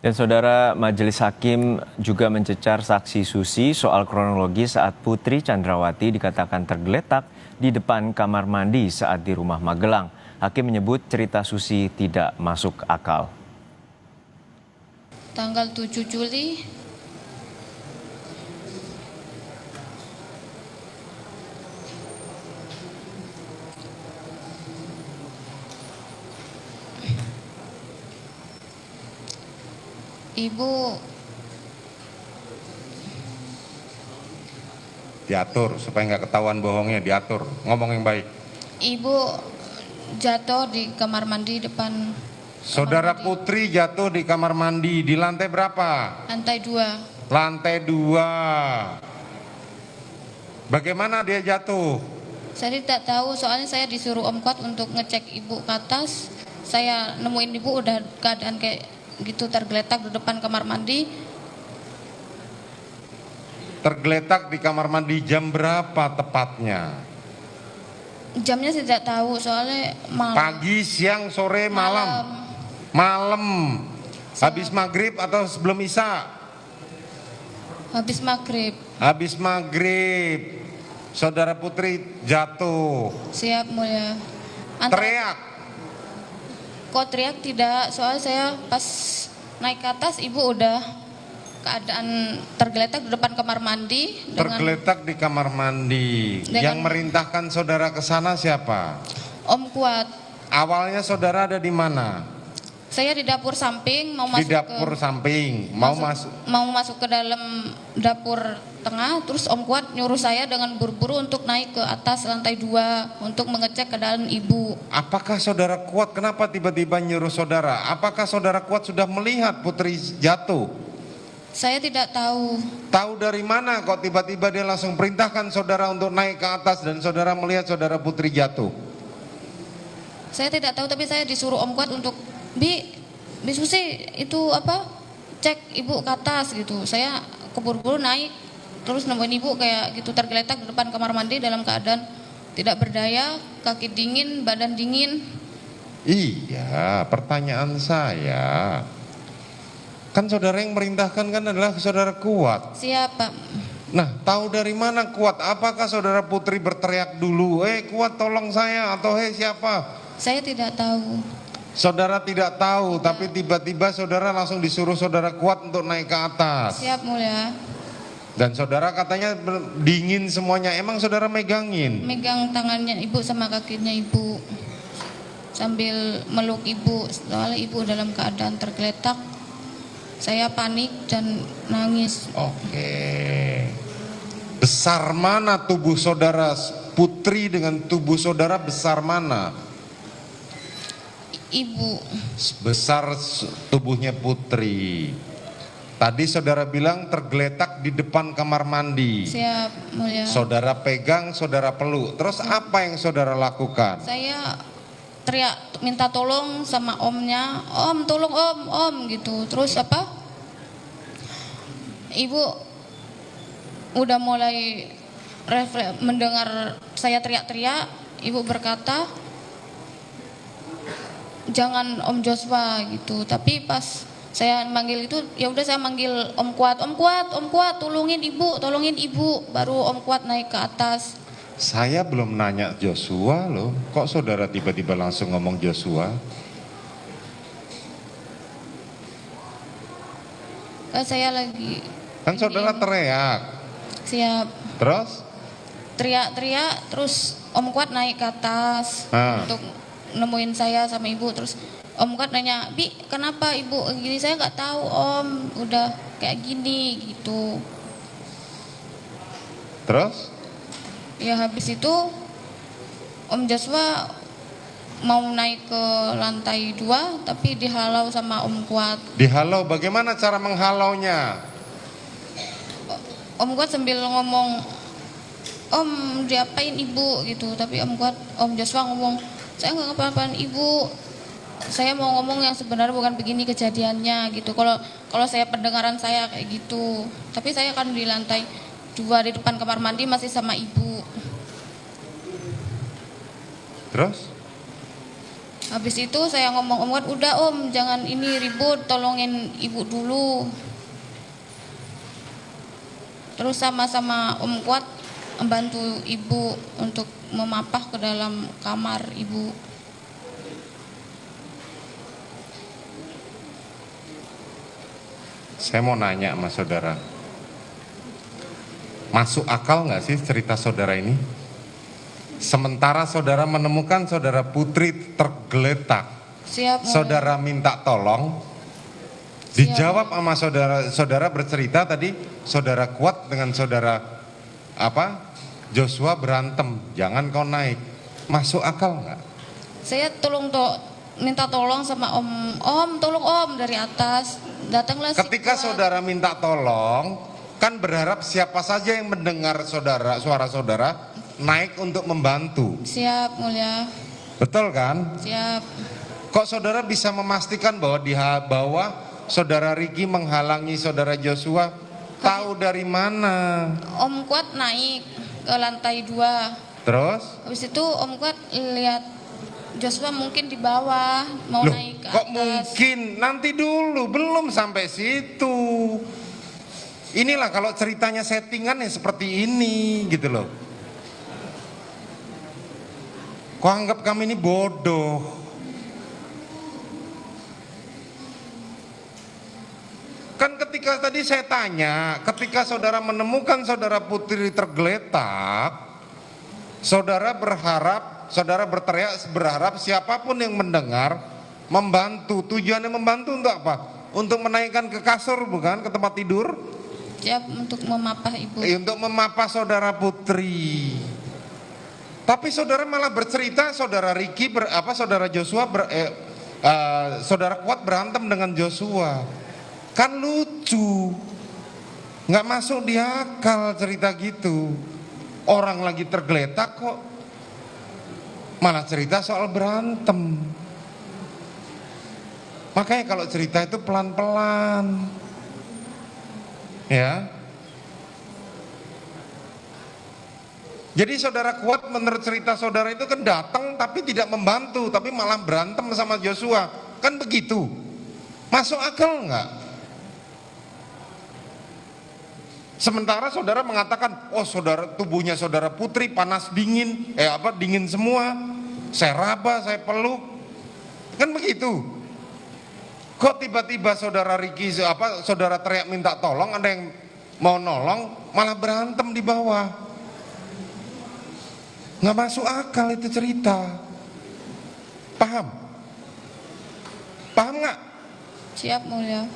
Dan saudara, Majelis Hakim juga mencecar saksi Susi soal kronologi saat Putri Chandrawati dikatakan tergeletak di depan kamar mandi saat di rumah Magelang. Hakim menyebut cerita Susi tidak masuk akal. Tanggal 7 Juli Ibu diatur supaya nggak ketahuan bohongnya, diatur, ngomong yang baik. Ibu jatuh di kamar mandi depan. Saudara Putri jatuh di kamar mandi di lantai berapa? Lantai 2. Lantai 2. Bagaimana dia jatuh? Saya tidak tahu, soalnya saya disuruh Om Kuat untuk ngecek ibu ke atas. Saya nemuin ibu udah keadaan kayak gitu, tergeletak di depan kamar mandi. Tergeletak di kamar mandi jam berapa tepatnya? Jamnya saya tidak tahu, soalnya malam. Pagi, siang, sore, malam. Malam. Habis maghrib atau sebelum isya? Habis maghrib. Habis maghrib. Saudara Putri jatuh. Siap mulia. Teriak. Kok teriak tidak, soalnya saya pas naik ke atas ibu udah keadaan tergeletak di depan kamar mandi. Tergeletak di kamar mandi. Yang merintahkan saudara ke sana siapa? Om Kuat. Awalnya saudara ada di mana? Saya di dapur samping, mau masuk di dapur samping, mau masuk ke dalam dapur tengah, terus Om Kuat nyuruh saya dengan buru-buru untuk naik ke atas lantai 2 untuk mengecek ke dalam ibu. Apakah saudara Kuat, kenapa tiba-tiba nyuruh saudara? Apakah saudara Kuat sudah melihat Putri jatuh? Saya tidak tahu. Tahu dari mana kok tiba-tiba dia langsung perintahkan saudara untuk naik ke atas dan saudara melihat saudara Putri jatuh? Saya tidak tahu, tapi saya disuruh Om Kuat untuk Bi Susi itu apa, cek ibu ke atas gitu. Saya keburu-buru naik, terus nemuin ibu kayak gitu tergeletak di depan kamar mandi dalam keadaan tidak berdaya, kaki dingin, badan dingin. Iya, pertanyaan saya, kan saudara yang merintahkan kan adalah saudara Kuat. Siapa? Nah, tahu dari mana Kuat? Apakah saudara Putri berteriak dulu, Kuat tolong saya, atau siapa? Saya tidak tahu. Saudara tidak tahu, tapi tiba-tiba saudara langsung disuruh saudara Kuat untuk naik ke atas. Siap mulia. Dan saudara katanya dingin semuanya, emang saudara megangin? Megang tangannya ibu sama kakinya ibu, sambil meluk ibu, soalnya ibu dalam keadaan tergeletak. Saya panik dan nangis. Oke. Besar mana tubuh saudara Putri dengan tubuh saudara, besar mana? Ibu. Besar tubuhnya Putri. Tadi saudara bilang tergeletak di depan kamar mandi. Siap mulia. Saudara pegang, saudara peluk. Terus apa yang saudara lakukan? Saya teriak minta tolong sama omnya, Om tolong om gitu. Terus apa? Ibu udah mulai mendengar saya teriak-teriak. Ibu berkata, jangan Om Joshua gitu. Tapi pas saya manggil itu, ya udah saya manggil Om Kuat, tolongin ibu. Baru Om Kuat naik ke atas. Saya belum nanya Joshua loh. Kok saudara tiba-tiba langsung ngomong Joshua? Kan saya lagi. Kan saudara teriak. Siap. Terus? Teriak-teriak, terus Om Kuat naik ke atas untuk nemuin saya sama ibu. Terus Om Kuat nanya, Bi kenapa ibu gini? Saya nggak tahu Om, udah kayak gini gitu. Terus? Ya habis itu Om Joshua mau naik ke lantai 2 tapi dihalau sama Om Kuat. Dihalau, bagaimana cara menghalaunya? Om Kuat sambil ngomong, Om diapain ibu gitu. Tapi Om Joshua ngomong, saya nggak ngapa-ngapain ibu, saya mau ngomong yang sebenarnya bukan begini kejadiannya gitu. Kalau saya pendengaran saya kayak gitu, tapi saya kan di lantai 2 di depan kamar mandi masih sama ibu. Terus? Habis itu saya ngomong, Om Kuat, udah Om, jangan ini ribut, tolongin ibu dulu. Terus sama-sama Om Kuat membantu ibu untuk memapah ke dalam kamar ibu. Saya mau nanya sama saudara, masuk akal nggak sih cerita saudara ini? Sementara saudara menemukan saudara Putri tergeletak, Siap, Mulia. saudara minta tolong, dijawab sama saudara bercerita tadi, saudara Kuat dengan saudara Joshua berantem, jangan kau naik. Masuk akal nggak? Saya minta tolong sama Om, tolong Om dari atas. Datanglah si Ketika Kuat. saudara minta tolong, kan berharap siapa saja yang mendengar suara saudara naik untuk membantu. Siap, Mulia. Betul kan? Siap. Kok saudara bisa memastikan bahwa di bawah saudara Riki menghalangi saudara Joshua? Tahu dari mana? Om Kuat naik ke lantai 2. Terus? Habis itu Om Kuat lihat Joshua mungkin di bawah mau Loh, naik ke kok atas. mungkin? Nanti dulu, belum sampai situ. Inilah kalau ceritanya settingan ya seperti ini gitu loh. Kok anggap kami ini bodoh? Kan ketika tadi saya tanya, ketika saudara menemukan saudara Putri tergeletak, saudara berteriak berharap siapapun yang mendengar membantu. Tujuannya membantu untuk apa? Untuk menaikkan ke kasur, bukan ke tempat tidur? Siap untuk memapah ibu. Untuk memapah saudara Putri. Tapi saudara malah bercerita saudara Riki saudara Joshua saudara Kuat berantem dengan Joshua. Kan lucu, nggak masuk di akal cerita gitu. Orang lagi tergeletak kok malah cerita soal berantem. Makanya kalau cerita itu pelan-pelan, ya. Jadi saudara Kuat menurut cerita saudara itu kan datang tapi tidak membantu, tapi malah berantem sama Joshua. Kan begitu? Masuk akal nggak? Sementara saudara mengatakan, oh tubuhnya saudara Putri panas dingin, dingin semua. Saya raba, saya peluk. Kan begitu. Kok tiba-tiba saudara Riki, saudara teriak minta tolong, ada yang mau nolong, malah berantem di bawah. Nggak masuk akal itu cerita. Paham? Paham nggak? Siap, Mulia.